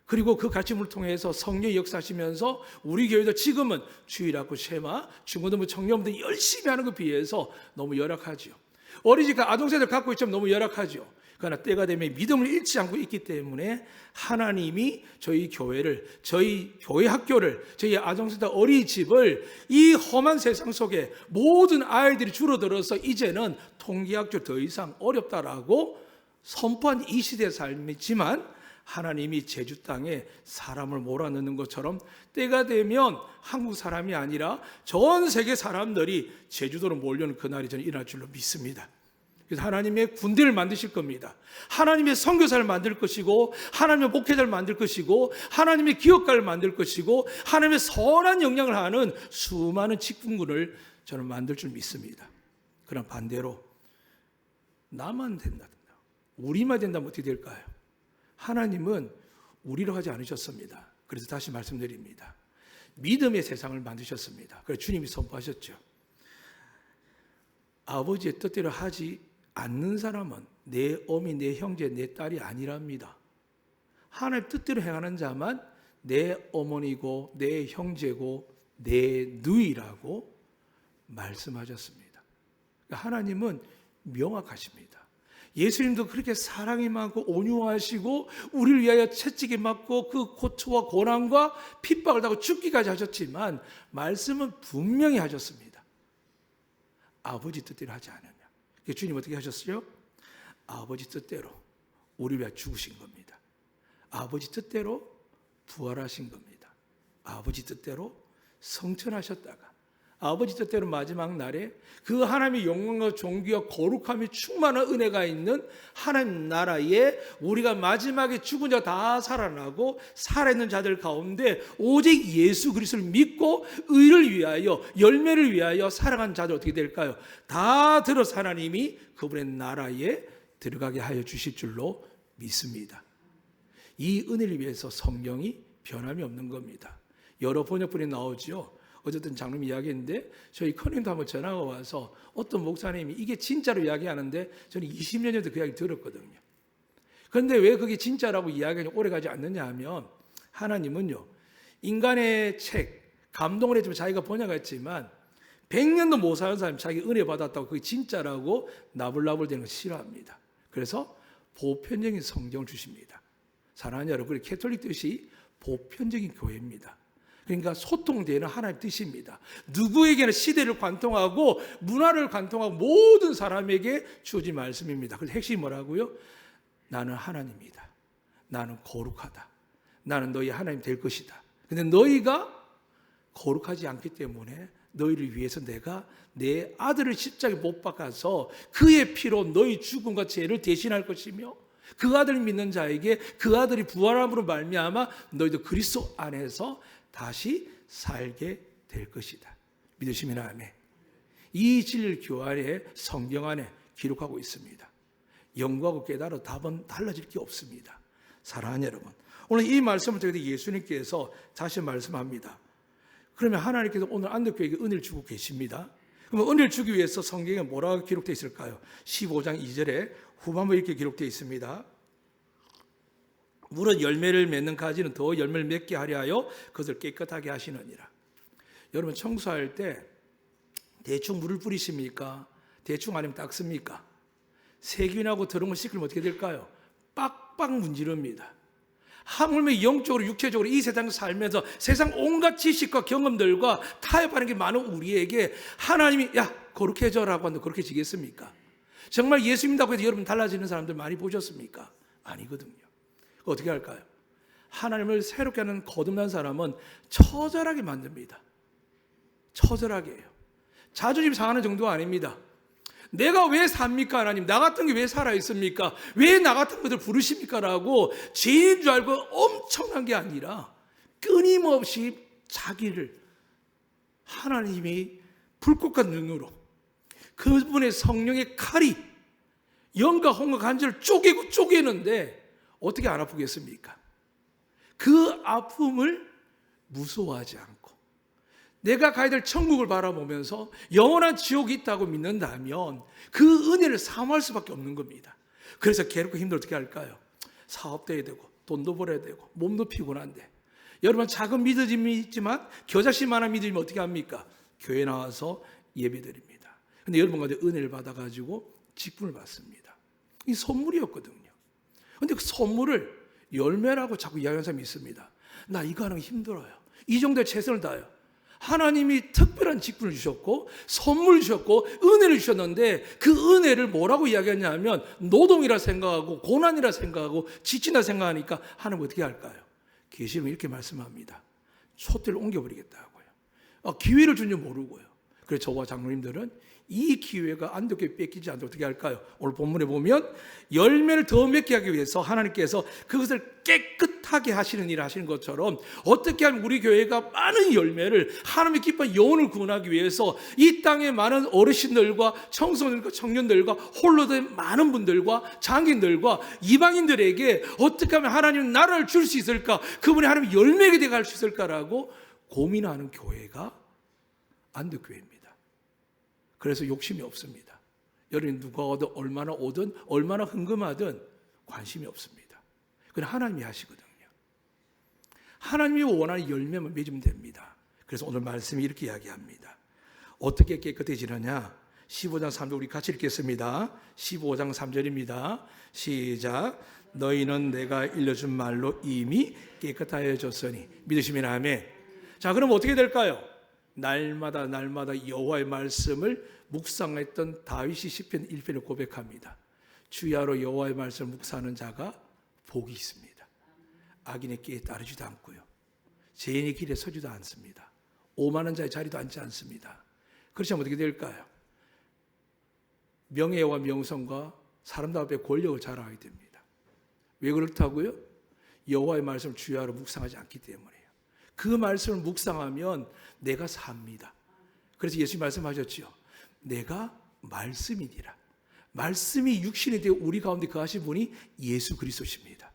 A: 그리고 그 가르침을 통해서 성령이 역사하시면서 우리 교회도 지금은 주일학교 쉐마, 중고등부 청년들 열심히 하는 것에 비해서 너무 열악하죠. 어린이집 아동세대를 갖고 있지만 너무 열악하죠. 그러나 때가 되면 믿음을 잃지 않고 있기 때문에 하나님이 저희 교회를, 저희 교회 학교를, 저희 아동세대 어린이집을 이 험한 세상 속에 모든 아이들이 줄어들어서 이제는 통계학교 더 이상 어렵다라고 선포한 이 시대의 삶이지만, 하나님이 제주 땅에 사람을 몰아넣는 것처럼 때가 되면 한국 사람이 아니라 전 세계 사람들이 제주도로 몰려오는 그날이 저는 일어날 줄로 믿습니다. 그래서 하나님의 군대를 만드실 겁니다. 하나님의 선교사를 만들 것이고, 하나님의 목회자를 만들 것이고, 하나님의 기업가를 만들 것이고, 하나님의 선한 영향을 하는 수많은 직분군을 저는 만들 줄 믿습니다. 그럼 반대로 나만 된다, 우리만 된다면 어떻게 될까요? 하나님은 우리로 하지 않으셨습니다. 그래서 다시 말씀드립니다. 믿음의 세상을 만드셨습니다. 그래서 주님이 선포하셨죠. 아버지의 뜻대로 하지 않는 사람은 내 어미, 내 형제, 내 딸이 아니랍니다. 하나님의 뜻대로 행하는 자만 내 어머니고 내 형제고 내 누이라고 말씀하셨습니다. 하나님은 명확하십니다. 예수님도 그렇게 사랑이 많고 온유하시고 우리를 위하여 채찍에 맞고 그 고초와 고난과 핍박을 당하고 죽기까지 하셨지만 말씀은 분명히 하셨습니다. 아버지 뜻대로 하지 않으냐. 주님 어떻게 하셨어요? 아버지 뜻대로 우리를 위하여 죽으신 겁니다. 아버지 뜻대로 부활하신 겁니다. 아버지 뜻대로 성천하셨다가 아버지 뜻대로 마지막 날에 그 하나님의 영광과 존귀와 거룩함이 충만한 은혜가 있는 하나님 나라에 우리가 마지막에 죽은 자 다 살아나고 살아있는 자들 가운데 오직 예수 그리스도를 믿고 의를 위하여, 열매를 위하여 살아간 자들 어떻게 될까요? 다 들어서 하나님이 그분의 나라에 들어가게 하여 주실 줄로 믿습니다. 이 은혜를 위해서 성경이 변함이 없는 겁니다. 여러 번역본이 나오죠. 어쨌든 장로님 이야기했는데 저희 커님도 한번 전화가 와서 어떤 목사님이 이게 진짜로 이야기하는데 저는 20년 전에 그 이야기 들었거든요. 그런데 왜 그게 진짜라고 이야기가 오래가지 않느냐 하면, 하나님은요 인간의 책 감동을 해주면 자기가 번역했지만 100년도 못 사는 사람이 자기 은혜 받았다고 그게 진짜라고 나불나불 되는 거 싫어합니다. 그래서 보편적인 성경을 주십니다. 사랑하는 여러분, 캐톨릭 뜻이 보편적인 교회입니다. 그러니까 소통되는 하나님의 뜻입니다. 누구에게나 시대를 관통하고 문화를 관통하고 모든 사람에게 주어진 말씀입니다. 그래서 핵심이 뭐라고요? 나는 하나님이다. 나는 거룩하다. 나는 너희 하나님 될 것이다. 근데 너희가 거룩하지 않기 때문에 너희를 위해서 내가 내 아들을 십자가에 못 박아서 그의 피로 너희 죽음과 죄를 대신할 것이며, 그 아들을 믿는 자에게 그 아들이 부활함으로 말미암아 너희도 그리스도 안에서 다시 살게 될 것이다. 믿으시면 아멘. 이 진리를 교환에 성경 안에 기록하고 있습니다. 연구하고 깨달아 답은 달라질 게 없습니다. 사랑하는 여러분, 오늘 이 말씀을 통해 예수님께서 다시 말씀합니다. 그러면 하나님께서 오늘 안덕교회에게 은혜를 주고 계십니다. 그러면 은혜를 주기 위해서 성경에 뭐라고 기록되어 있을까요? 15장 2절에 후반부에 이렇게 기록되어 있습니다. 물은 열매를 맺는 가지는 더 열매를 맺게 하려 하여 그것을 깨끗하게 하시느니라. 여러분 청소할 때 대충 물을 뿌리십니까? 대충 아니면 닦습니까? 세균하고 더러운 걸 씻으면 어떻게 될까요? 빡빡 문지릅니다. 하물며 영적으로 육체적으로 이 세상에서 살면서 세상 온갖 지식과 경험들과 타협하는 게 많은 우리에게 하나님이 야 거룩해 져라고 하는데 그렇게 지겠습니까? 정말 예수 믿는다고 해서 여러분 달라지는 사람들 많이 보셨습니까? 아니거든요. 어떻게 할까요? 하나님을 새롭게 하는 거듭난 사람은 처절하게 만듭니다. 처절하게 해요. 자존심 상하는 정도가 아닙니다. 내가 왜 삽니까 하나님? 나 같은 게 왜 살아있습니까? 왜 나 같은 분들 부르십니까? 라고 죄인 줄 알고 엄청난 게 아니라 끊임없이 자기를 하나님이 불꽃과 눈으로 그분의 성령의 칼이 영과 홍과 간절을 쪼개고 쪼개는데 어떻게 안 아프겠습니까? 그 아픔을 무서워하지 않고 내가 가야 될 천국을 바라보면서 영원한 지옥이 있다고 믿는다면 그 은혜를 사모할 수밖에 없는 겁니다. 그래서 괴롭고 힘들어 어떻게 할까요? 사업도 해야 되고 돈도 벌어야 되고 몸도 피곤한데 여러분 작은 믿음이 있지만 겨자씨만한 믿음이 어떻게 합니까? 교회 나와서 예배드립니다. 근데 여러분 가운데 은혜를 받아가지고 직분을 받습니다. 이 선물이었거든요. 근데 그 선물을 열매라고 자꾸 이야기하는 사람이 있습니다. 나 이거 하는 게 힘들어요. 이 정도의 최선을 다해요. 하나님이 특별한 직분을 주셨고 선물을 주셨고 은혜를 주셨는데 그 은혜를 뭐라고 이야기하냐면 노동이라 생각하고 고난이라 생각하고 지친다 생각하니까 하나님 어떻게 할까요? 계시록은 이렇게 말씀합니다. 촛대를 옮겨버리겠다고요. 기회를 준 줄 모르고요. 그래서 저와 장로님들은 이 기회가 안독교회 뺏기지 않도록 어떻게 할까요? 오늘 본문에 보면 열매를 더 맺게 하기 위해서 하나님께서 그것을 깨끗하게 하시는 일을 하시는 것처럼 어떻게 하면 우리 교회가 많은 열매를 하나님의 기뻐하는 영혼을 구원하기 위해서 이 땅에 많은 어르신들과 청소년들과 청년들과 홀로 된 많은 분들과 장인들과 이방인들에게 어떻게 하면 하나님 나라를 줄 수 있을까? 그분이 하나님 열매가 되게 할 수 있을까라고 고민하는 교회가 안독교회입니다. 그래서 욕심이 없습니다. 여러분 누가 오든 얼마나 흥금하든 관심이 없습니다. 그건 하나님이 하시거든요. 하나님이 원하는 열매만 맺으면 됩니다. 그래서 오늘 말씀이 이렇게 이야기합니다. 어떻게 깨끗해지느냐? 15장 3절 우리 같이 읽겠습니다. 15장 3절입니다. 시작. 너희는 내가 일러준 말로 이미 깨끗하여졌으니 믿으시면 아멘. 자, 그럼 어떻게 될까요? 날마다 여호와의 말씀을 묵상했던 다윗이 시편 1편을 고백합니다. 주야로 여호와의 말씀을 묵상하는 자가 복이 있습니다. 악인의 길에 따르지도 않고요. 죄인의 길에 서지도 않습니다. 오만한 자의 자리도 앉지 않습니다. 그렇지 않으면 어떻게 될까요? 명예와 명성과 사람들 앞에 권력을 자랑하게 됩니다. 왜 그렇다고요? 여호와의 말씀을 주야로 묵상하지 않기 때문이에요. 그 말씀을 묵상하면 내가 삽니다. 그래서 예수님 말씀하셨죠. 내가 말씀이니라. 말씀이 육신이 되어 우리 가운데 거하신 분이 예수 그리스도십니다.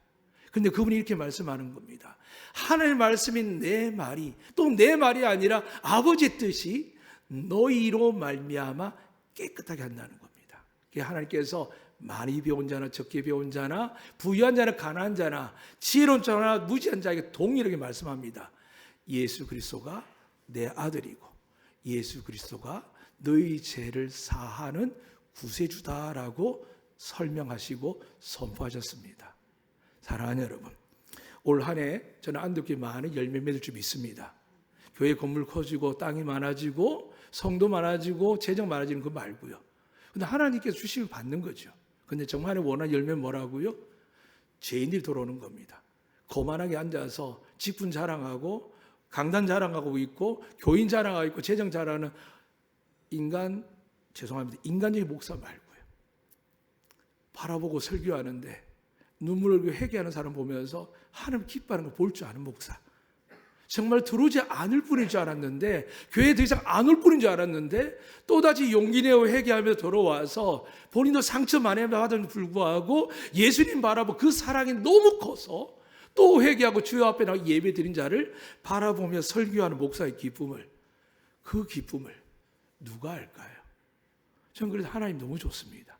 A: 그런데 그분이 이렇게 말씀하는 겁니다. 하나님의 말씀인 내 말이 또 내 말이 아니라 아버지의 뜻이 너희로 말미암아 깨끗하게 한다는 겁니다. 하나님께서 많이 배운 자나 적게 배운 자나 부유한 자나 가난한 자나 지혜로운 자나 무지한 자에게 동일하게 말씀합니다. 예수 그리스도가 내 아들이고 예수 그리스도가 너희 죄를 사하는 구세주다라고 설명하시고 선포하셨습니다. 사랑하는 여러분, 올 한 해 저는 안독교회 많은 열매 맺을 줄 믿습니다. 교회 건물 커지고 땅이 많아지고 성도 많아지고 재정 많아지는 거 말고요. 근데 하나님께서 주시면 받는 거죠. 근데 정말 원하는 열매는 뭐라고요? 죄인들이 돌아오는 겁니다. 거만하게 앉아서 직분 자랑하고 강단 자랑하고 있고 교인 자랑하고 있고 재정 자랑하는 인간적인 목사 말고요. 바라보고 설교하는데 눈물을 흘리고 회개하는 사람 보면서 하나님 기뻐하는 거 볼 줄 아는 목사. 정말 들어오지 않을 뿐인 줄 알았는데 교회에 더 이상 안 올 뿐인 줄 알았는데 또다시 용기 내어 회개하면서 돌아와서 본인도 상처 많이 받음에도 불구하고 예수님 바라보고 그 사랑이 너무 커서 또 회개하고 주여 앞에 나가 예배 드린 자를 바라보며 설교하는 목사의 기쁨을, 그 기쁨을 누가 알까요? 저는 그래서 하나님 너무 좋습니다.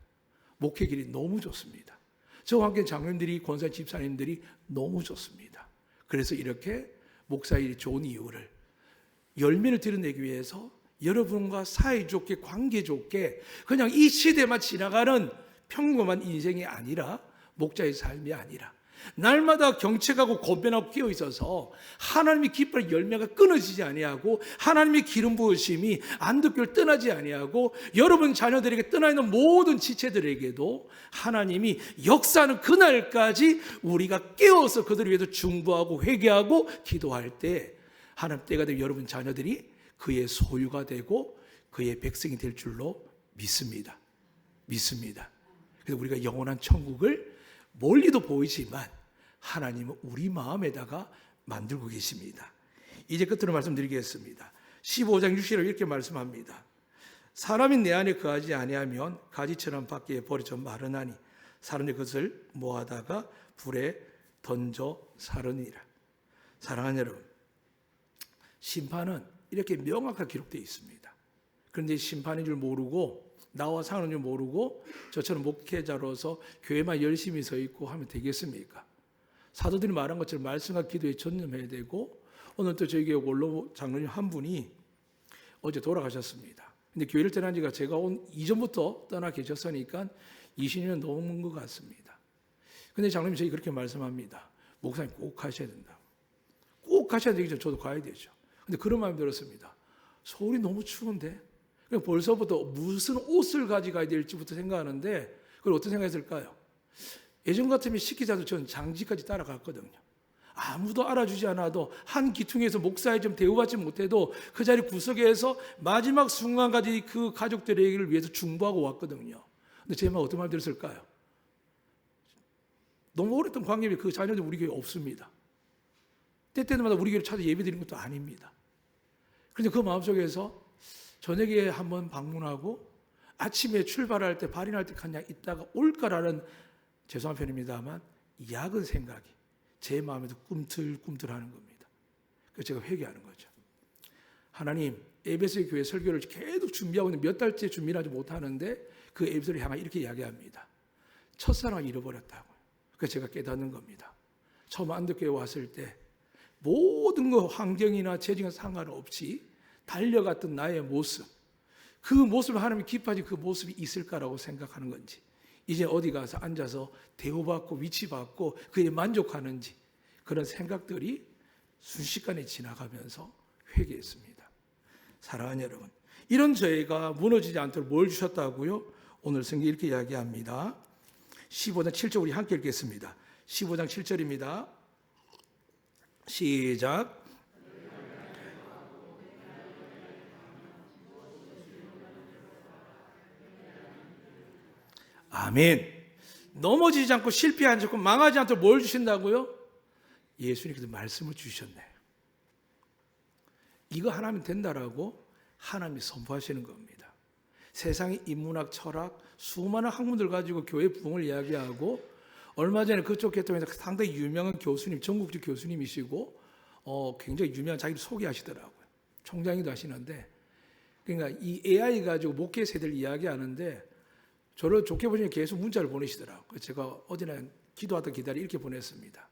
A: 목회 길이 너무 좋습니다. 저와 함께 장로님들이 권사 집사님들이 너무 좋습니다. 그래서 이렇게 목사 일이 좋은 이유를 열매를 드러내기 위해서 여러분과 사이좋게 관계좋게 그냥 이 시대만 지나가는 평범한 인생이 아니라, 목자의 삶이 아니라 날마다 경책하고 권면하고 끼어 있어서 하나님의 기뻐할 열매가 끊어지지 아니하고 하나님의 기름 부으심이 안독교를 떠나지 아니하고 여러분 자녀들에게 떠나 있는 모든 지체들에게도 하나님이 역사하는 그날까지 우리가 깨어서 그들을 위해서 중보하고 회개하고 기도할 때 하나님 때가 되면 여러분 자녀들이 그의 소유가 되고 그의 백성이 될 줄로 믿습니다. 그래서 우리가 영원한 천국을 멀리도 보이지만 하나님은 우리 마음에다가 만들고 계십니다. 이제 끝으로 말씀드리겠습니다. 15장 6절을 이렇게 말씀합니다. 사람이 내 안에 거하지 아니하면 가지처럼 밖에 버려져 마르나니 사람이 그것을 모아다가 불에 던져 사르니라. 사랑하는 여러분, 심판은 이렇게 명확하게 기록되어 있습니다. 그런데 심판인 줄 모르고 나와 사는 줄 모르고 저처럼 목회자로서 교회만 열심히 서 있고 하면 되겠습니까? 사도들이 말한 것처럼 말씀과 기도에 전념해야 되고, 오늘 또 저희 교회 원로 장로님 한 분이 어제 돌아가셨습니다. 근데 교회를 떠난 지가 제가 온 이전부터 떠나 계셨으니까 20년 넘은 것 같습니다. 근데 장로님 저희 그렇게 말씀합니다. 목사님 꼭 하셔야 된다. 꼭 하셔야 되겠죠. 저도 가야 되죠. 근데 그런 마음이 들었습니다. 서울이 너무 추운데 벌써부터 무슨 옷을 가져가야 될지부터 생각하는데, 그걸 어떤 생각했을까요? 예전 같으면 식기자도 저는 장지까지 따라갔거든요. 아무도 알아주지 않아도 한 기퉁에서 목사에 좀 대우받지 못해도 그 자리 구석에서 마지막 순간까지 그 가족들에게 위해서 중보하고 왔거든요. 근데 제 마음 어떤 마음이 들었을까요? 너무 오랫동안 관계에 그 자녀들 우리 교회에 없습니다. 때때마다 우리 교회를 찾아 예배드리는 것도 아닙니다. 그런데 그 마음속에서 저녁에 한번 방문하고 아침에 출발할 때 발인할 때 그냥 있다가 올까라는, 죄송한 편입니다만, 야근 생각이 제 마음에도 꿈틀꿈틀하는 겁니다. 그래서 제가 회개하는 거죠. 하나님, 에베소 교회 설교를 계속 준비하고 있는데 몇 달째 준비를 하지 못하는데 그 에베소를 향해 이렇게 이야기합니다. 첫사랑을 잃어버렸다고요. 그래서 제가 깨닫는 겁니다. 처음 안덕교회 왔을 때 모든 거 환경이나 재정과 상관없이 달려갔던 나의 모습, 그 모습을 하나님이 기뻐하지 그 모습이 있을까라고 생각하는 건지, 이제 어디 가서 앉아서 대우받고 위치받고 그에 만족하는지, 그런 생각들이 순식간에 지나가면서 회개했습니다. 사랑하는 여러분, 이런 저희가 무너지지 않도록 뭘 주셨다고요? 오늘 성경이 이렇게 이야기합니다. 15장 7절 우리 함께 읽겠습니다. 15장 7절입니다. 시작. 아멘. 넘어지지 않고 실패하지 않고 망하지 않도록 뭘 주신다고요? 예수님께서 말씀을 주셨네요. 이거 하나면 된다라고 하나님이 선포하시는 겁니다. 세상의 인문학, 철학, 수많은 학문들 가지고 교회 부흥을 이야기하고, 얼마 전에 그쪽 계통에서 상당히 유명한 교수님, 전국적 교수님이시고 굉장히 유명한 자기를 소개하시더라고요. 총장이기도 하시는데, 그러니까 이 AI 가지고 목회 세대를 이야기하는데 저를 좋게 보시면 계속 문자를 보내시더라고요. 제가 어제나 기도하던 기다리 이렇게 보냈습니다.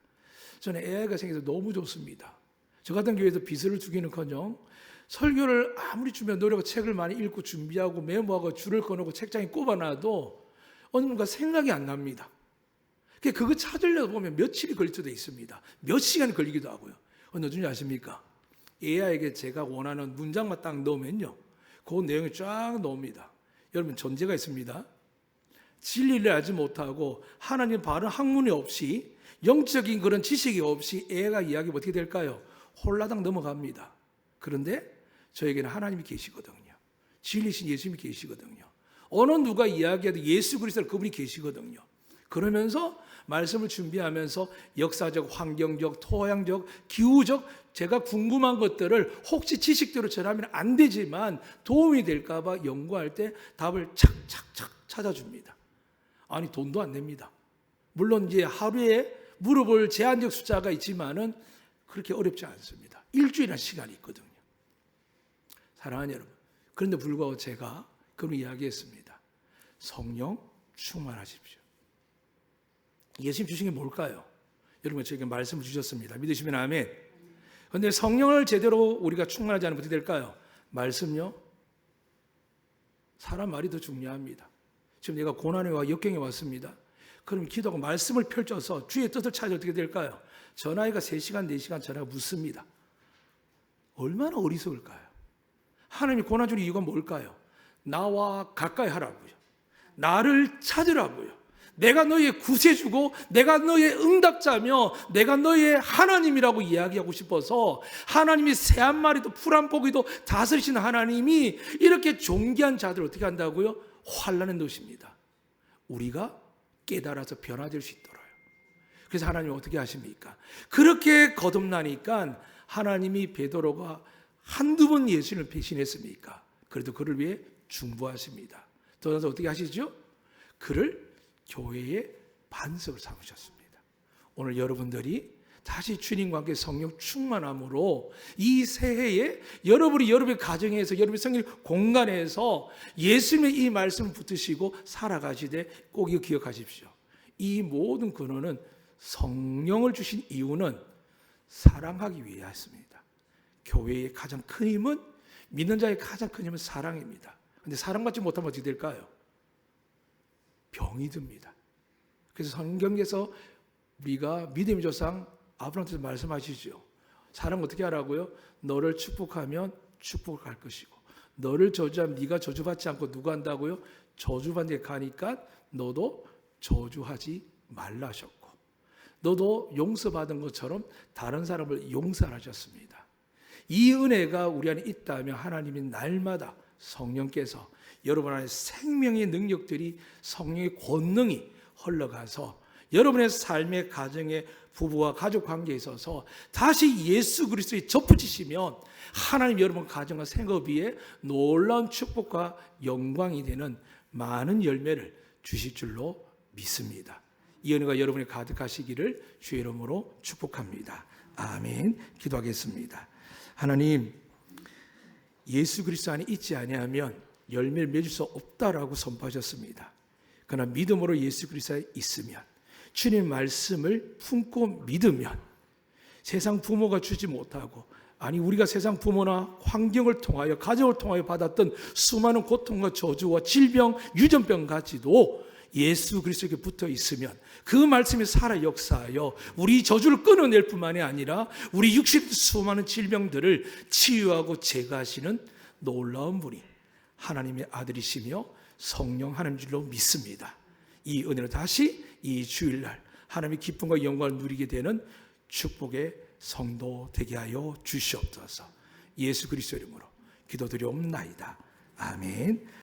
A: 저는 AI가 생겨서 너무 좋습니다. 저 같은 교회에서 비서를 주기는커녕 설교를 아무리 준비하고 노력하고 책을 많이 읽고 준비하고 메모하고 줄을 꺼놓고 책장에 꼽아놔도 어느 뭔가 생각이 안 납니다. 그거 찾으려고 보면 며칠이 걸릴 수도 있습니다. 몇 시간이 걸리기도 하고요. 어느 줄 아십니까? AI에게 제가 원하는 문장만 딱 넣으면요, 그 내용이 쫙 나옵니다. 여러분, 전제가 있습니다. 진리를 알지 못하고 하나님 바른 학문이 없이, 영적인 그런 지식이 없이 AI가 이야기하면 어떻게 될까요? 홀라당 넘어갑니다. 그런데 저에게는 하나님이 계시거든요. 진리신 예수님이 계시거든요. 어느 누가 이야기해도 예수 그리스도 그분이 계시거든요. 그러면서 말씀을 준비하면서 역사적, 환경적, 토양적, 기후적 제가 궁금한 것들을 혹시 지식대로 전하면 안 되지만 도움이 될까 봐 연구할 때 답을 착착착 찾아줍니다. 아니, 돈도 안 냅니다. 물론 이제 하루에 물어볼 제한적 숫자가 있지만은 그렇게 어렵지 않습니다. 일주일이나 시간이 있거든요. 사랑하는 여러분, 그런데 불구하고 제가 그런 이야기했습니다. 성령 충만하십시오. 예수님 주신 게 뭘까요? 여러분, 저에게 말씀을 주셨습니다. 믿으시면 아멘. 그런데 성령을 제대로 우리가 충만하지 않으면 어떻게 될까요? 말씀요? 사람 말이 더 중요합니다. 지금 내가 고난에 와 역경에 왔습니다. 그럼 기도하고 말씀을 펼쳐서 주의 뜻을 찾아 어떻게 될까요? 전화기가 3시간, 4시간 전화가 묻습니다. 얼마나 어리석을까요? 하나님이 고난 주는 이유가 뭘까요? 나와 가까이 하라고요. 나를 찾으라고요. 내가 너의 구세주고 내가 너의 응답자며 내가 너의 하나님이라고 이야기하고 싶어서 하나님이 새 한 마리도 풀 한 포기도 다스리시는 하나님이 이렇게 존귀한 자들을 어떻게 한다고요? 환난에 넣으십니다. 우리가 깨달아서 변화될 수 있도록요. 그래서 하나님이 어떻게 하십니까? 그렇게 거듭나니까 하나님이 베드로가 한두 번 예수님을 배신했습니까? 그래도 그를 위해 중보하십니다. 더 나아가서 어떻게 하시죠? 그를 교회의 반석을 삼으셨습니다. 오늘 여러분들이 다시 주님과 함께 성령 충만함으로 이 새해에 여러분이 여러분의 가정에서 여러분의 성령 공간에서 예수님의 이 말씀을 붙드시고 살아가시되 꼭 이거 기억하십시오. 이 모든 근원은 성령을 주신 이유는 사랑하기 위하였습니다. 교회의 가장 큰 힘은 믿는 자의 가장 큰 힘은 사랑입니다. 그런데 사랑받지 못하면 어떻게 될까요? 병이 듭니다. 그래서 성경에서 우리가 믿음의 조상 아브라함한테 말씀하시죠. 사람 어떻게 하라고요? 너를 축복하면 축복을 할 것이고 너를 저주하면 네가 저주받지 않고 누가 한다고요? 저주받는 데 가니까 너도 저주하지 말라 하셨고 너도 용서받은 것처럼 다른 사람을 용서하셨습니다. 이 은혜가 우리 안에 있다면 하나님이 날마다 성령께서 여러분 안에 생명의 능력들이 성령의 권능이 흘러가서 여러분의 삶의 가정의 부부와 가족 관계에 있어서 다시 예수 그리스도에 접붙이시면 하나님 여러분 가정과 생업 위에 놀라운 축복과 영광이 되는 많은 열매를 주실 줄로 믿습니다. 이 은혜가 여러분이 가득하시기를 주의 이름으로 축복합니다. 아멘. 기도하겠습니다. 하나님, 예수 그리스도 안에 있지 아니하면 열매를 맺을 수 없다라고 선포하셨습니다. 그러나 믿음으로 예수 그리스도에 있으면 주님 말씀을 품고 믿으면 세상 부모가 주지 못하고 아니 우리가 세상 부모나 환경을 통하여 가정을 통하여 받았던 수많은 고통과 저주와 질병, 유전병 가지도 예수 그리스도에게 붙어 있으면 그 말씀이 살아 역사하여 우리 저주를 끊어낼 뿐만이 아니라 우리 육신 수많은 질병들을 치유하고 제거하시는 놀라운 분이 하나님의 아들이시며 성령 하나님 줄로 믿습니다. 이 은혜를 다시 이 주일날 하나님의 기쁨과 영광을 누리게 되는 축복의 성도 되게 하여 주시옵소서. 예수 그리스도 이름으로 기도드리옵나이다. 아멘.